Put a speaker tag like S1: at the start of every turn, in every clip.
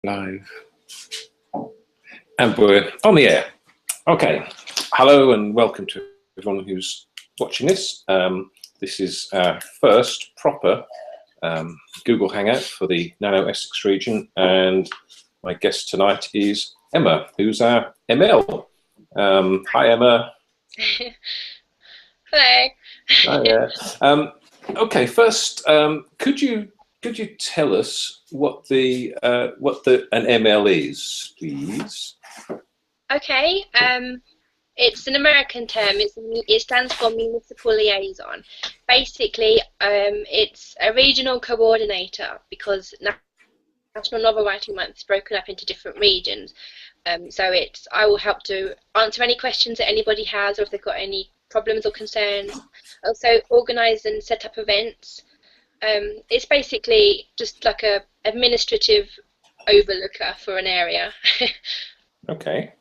S1: Live. And we're on the air. Okay. Hello and welcome to everyone who's watching this. This is our first proper Google Hangout for the NaNo Essex region, and my guest tonight is Emma, who's our ML. Hi, Emma.
S2: Hello.
S1: Hi there. Okay, first, could you tell us what an ML is, please?
S2: Okay. It's an American term. It stands for municipal liaison. Basically, it's a regional coordinator because National Novel Writing Month is broken up into different regions. So I will help to answer any questions that anybody has, or if they've got any problems or concerns. Also organise and set up events. It's basically just like a administrative overlooker for an area.
S1: Okay.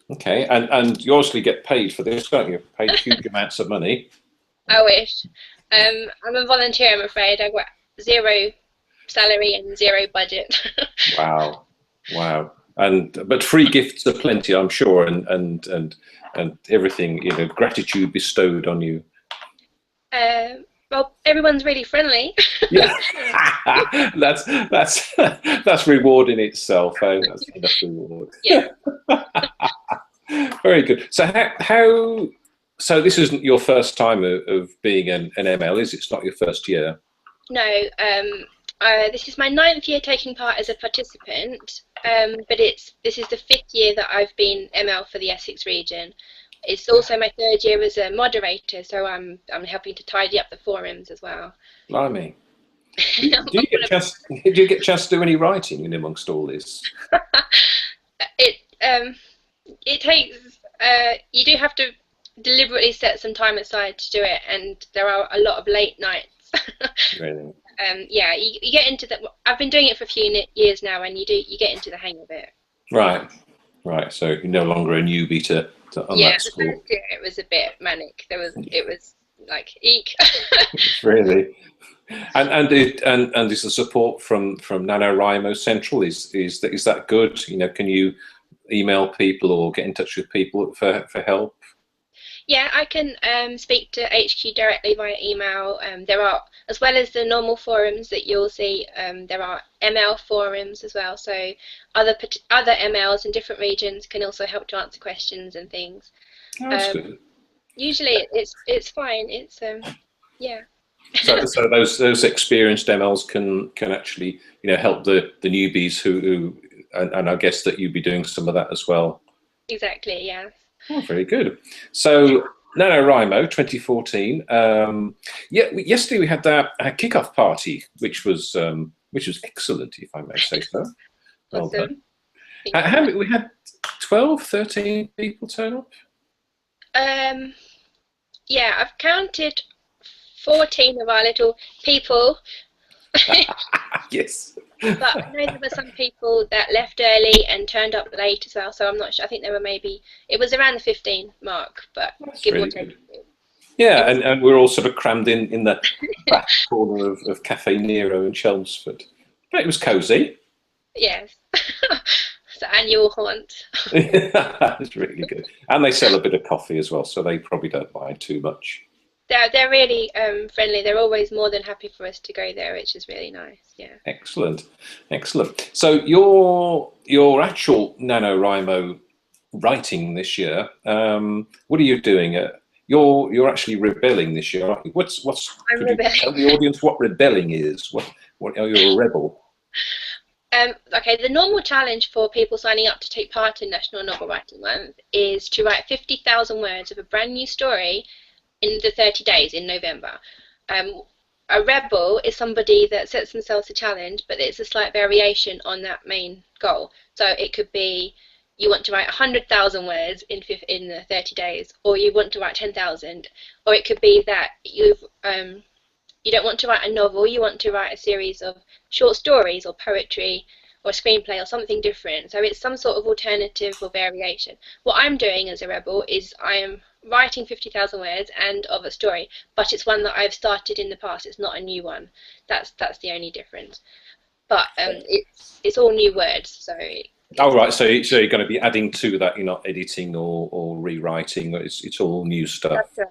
S1: Okay, and you obviously get paid for this, don't you? Paid huge amounts of money.
S2: I wish. I'm a volunteer, I'm afraid. I've got zero salary and zero budget.
S1: Wow, wow. But free gifts are plenty, I'm sure, and everything, gratitude bestowed on you.
S2: Well, everyone's really friendly.
S1: Yeah, that's reward in itself. That's enough reward.
S2: Yeah.
S1: Very good. So so this isn't your first time of being an ML, is it? It's not your first year.
S2: No. This is my 9th year taking part as a participant. But this is the 5th year that I've been ML for the Essex region. It's also my 3rd year as a moderator, so I'm helping to tidy up the forums as well.
S1: Blimey. Do you get a chance to do any writing in amongst all this?
S2: It takes you do have to deliberately set some time aside to do it, and there are a lot of late nights.
S1: Really?
S2: Yeah, you get into that. I've been doing it for a few years now, and you get into the hang of it.
S1: Right. So you're no longer a newbie to on
S2: yeah,
S1: that school.
S2: Yeah, the first year it was a bit manic. It was like eek.
S1: Really. And is the support from NaNoWriMo Central is that good? Can you email people or get in touch with people for help?
S2: Yeah, I can speak to HQ directly via email. There are, as well as the normal forums that you'll see, there are ML forums as well. So other MLs in different regions can also help to answer questions and things.
S1: Oh, that's good.
S2: Usually it's fine. It's yeah.
S1: So those experienced MLs can actually help the newbies who and I guess that you'd be doing some of that as well.
S2: Exactly. Yeah.
S1: Oh, very good. So NaNoWriMo 2014. Yeah, yesterday we had that kickoff party, which was excellent, if I may say so. Well
S2: Awesome.
S1: done. How many, we had 12, 13 people turn up?
S2: Yeah, I've counted 14 of our little people.
S1: Yes.
S2: But I know there were some people that left early and turned up late as well, so I'm not sure. I think there were it was around the 15 mark, but
S1: that's
S2: give
S1: really
S2: or take.
S1: Good. Yeah, and we're all sort of crammed in the back corner of Cafe Nero in Chelmsford. But it was cosy.
S2: Yes. It's an annual haunt.
S1: It's really good. And they sell a bit of coffee as well, so they probably don't mind too much.
S2: They're really friendly. They're always more than happy for us to go there, which is really nice. Yeah.
S1: Excellent. So your actual NaNoWriMo writing this year, what are you doing? You're actually rebelling this year, aren't you?
S2: I'm
S1: could you tell the audience what rebelling is? What are you a rebel?
S2: Okay, the normal challenge for people signing up to take part in National Novel Writing Month is to write 50,000 words of a brand new story in the 30 days in November. A rebel is somebody that sets themselves a challenge, but it's a slight variation on that main goal. So it could be you want to write 100,000 words in the 30 days, or you want to write 10,000, or it could be that you don't want to write a novel, you want to write a series of short stories or poetry or a screenplay or something different. So it's some sort of alternative or variation. What I'm doing as a rebel is I am writing 50,000 words and of a story, but it's one that I've started in the past. It's not a new one. That's the only difference. but it's all new words. So.
S1: Oh right, so you're going to be adding to that. You're not editing or rewriting. It's all new stuff.
S2: That's right.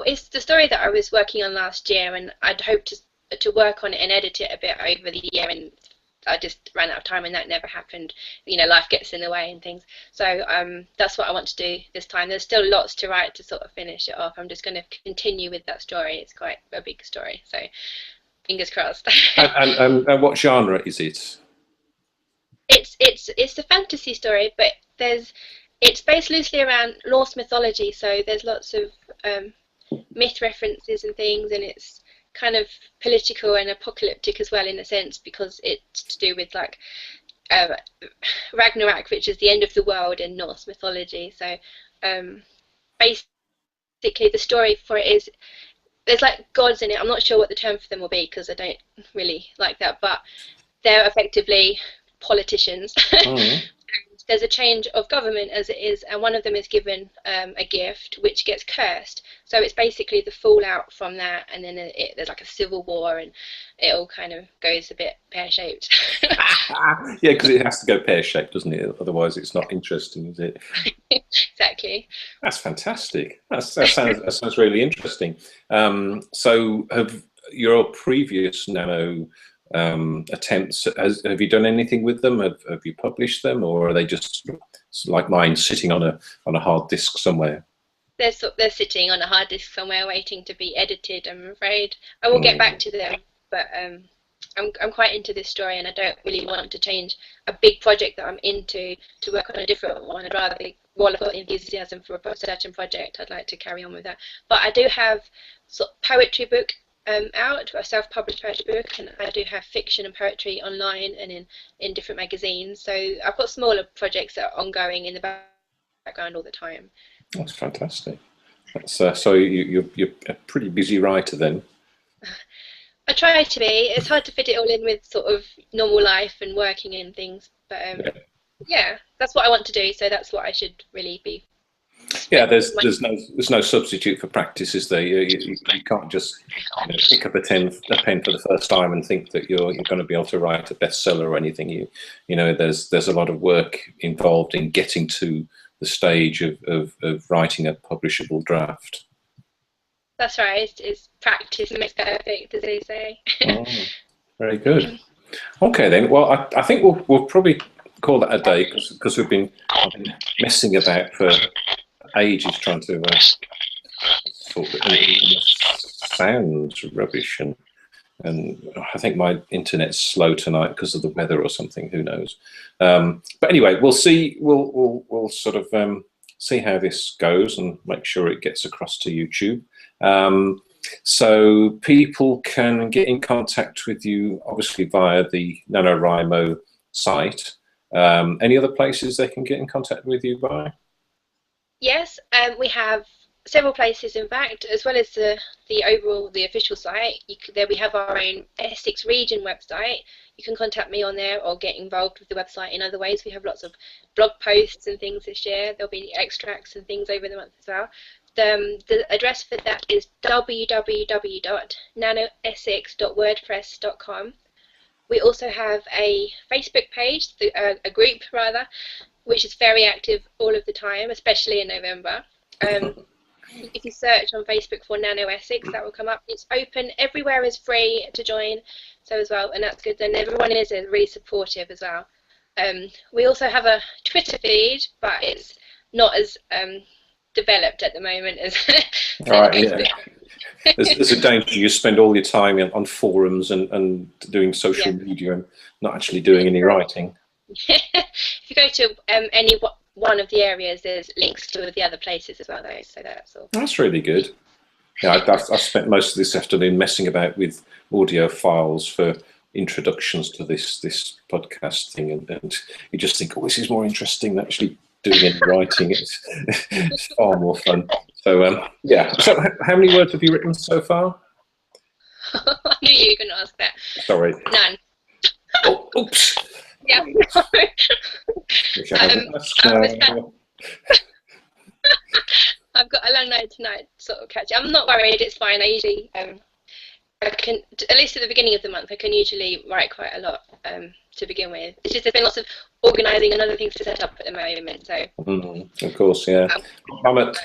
S2: It's the story that I was working on last year, and I'd hoped to work on it and edit it a bit over the year, and I just ran out of time, and that never happened. Life gets in the way and things. So that's what I want to do this time. There's still lots to write to sort of finish it off. I'm just going to continue with that story. It's quite a big story, so fingers crossed.
S1: and what genre is it?
S2: It's a fantasy story, but it's based loosely around Norse mythology. So there's lots of myth references and things, and it's kind of political and apocalyptic as well in a sense, because it's to do with like Ragnarok, which is the end of the world in Norse mythology. So basically the story for it is there's like gods in it. I'm not sure what the term for them will be because I don't really like that, but they're effectively politicians. There's a change of government as it is, and one of them is given a gift which gets cursed. So it's basically the fallout from that, and then there's like a civil war, and it all kind of goes a bit pear-shaped.
S1: Yeah, because it has to go pear-shaped, doesn't it? Otherwise, it's not interesting, is it?
S2: Exactly.
S1: That's fantastic. That sounds really interesting. So, have your previous Nano attempts, have you done anything with them? Have you published them, or are they just like mine, sitting on a hard disk somewhere?
S2: They're sitting on a hard disk somewhere, waiting to be edited. I'm afraid I will get back to them, but I'm quite into this story, and I don't really want to change a big project that I'm into to work on a different one. I'd rather, while I've got enthusiasm for a certain project, I'd like to carry on with that. But I do have sort of poetry book out, a self-published poetry book, and I do have fiction and poetry online and in different magazines. So I've got smaller projects that are ongoing in the background all the time.
S1: That's fantastic. So you're a pretty busy writer then.
S2: I try to be. It's hard to fit it all in with sort of normal life and working and things, but yeah, that's what I want to do. So that's what I should really be.
S1: Yeah, there's no substitute for practice, is there? You can't just pick up a pen for the first time and think that you're going to be able to write a bestseller or anything. There's a lot of work involved in getting to the stage of writing a publishable draft.
S2: That's right. It's practice makes perfect, as they say.
S1: Oh, very good. Okay then. Well, I think we'll probably call that a day because we've been messing about for ages trying to sort of sounds rubbish, and I think my internet's slow tonight because of the weather or something. Who knows? But anyway, we'll see. We'll sort of see how this goes and make sure it gets across to YouTube. So people can get in contact with you, obviously via the NaNoWriMo site. Any other places they can get in contact with you by?
S2: Yes, we have several places, in fact, as well as the official site. There we have our own Essex region website. You can contact me on there or get involved with the website in other ways. We have lots of blog posts and things this year. There'll be extracts and things over the month as well. The address for that is www.nanoessex.wordpress.com. We also have a Facebook page, a group rather, which is very active all of the time, especially in November. If you search on Facebook for NaNo Essex, that will come up. It's open, everywhere is free to join, so as well, and that's good. And everyone is really supportive as well. We also have a Twitter feed, but it's not as developed at the moment as
S1: Facebook. Yeah. There's a danger you spend all your time on forums and doing social media and not actually doing any writing.
S2: If you go to any one of the areas, there's links to the other places as well, though. So that's all. That's
S1: really good. Yeah, I've spent most of this afternoon messing about with audio files for introductions to this podcast thing, and you just think, oh, this is more interesting than actually doing any writing. It's far more fun. So yeah. So how many words have you written so far?
S2: I knew you were going to ask that.
S1: Sorry.
S2: None.
S1: Oh, oops.
S2: Yeah. I've got a long night tonight, sort of catch. I'm not worried. It's fine. I usually I can, at least at the beginning of the month, I can usually write quite a lot to begin with. It's just there's been lots of organising and other things to set up at the moment. So
S1: of course, yeah. I'm at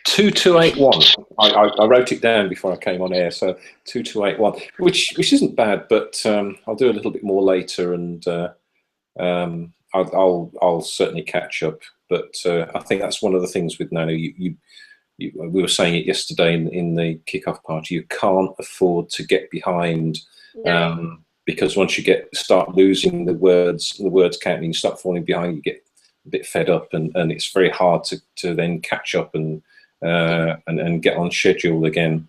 S1: 2281. I wrote it down before I came on air, so 2281, which isn't bad, but I'll do a little bit more later, and I'll certainly catch up. But I think that's one of the things with Nano. We were saying it yesterday in the kickoff party. You can't afford to get behind, because once you start losing the words counting, you start falling behind. You get a bit fed up, and it's very hard to then catch up and get on schedule again.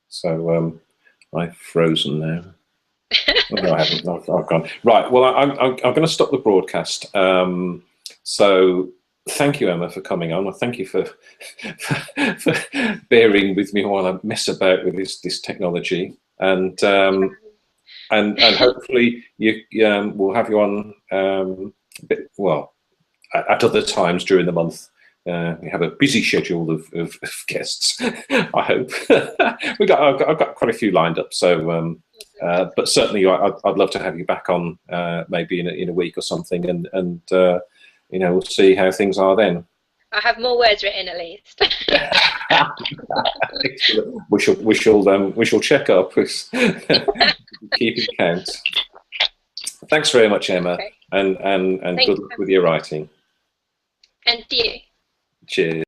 S1: So I've frozen now. Oh, no, I haven't. I've gone. Right. Well, I'm going to stop the broadcast. So thank you, Emma, for coming on. Thank you for bearing with me while I mess about with this technology, and hopefully we'll have you on at other times during the month. We have a busy schedule of guests. I hope I've got quite a few lined up. So, but certainly I'd love to have you back on maybe in a week or something, and we'll see how things are then.
S2: I have more words written at least.
S1: we shall check up. Keeping count. Thanks very much, Emma, okay. and good luck with your writing.
S2: And you.
S1: Cheers.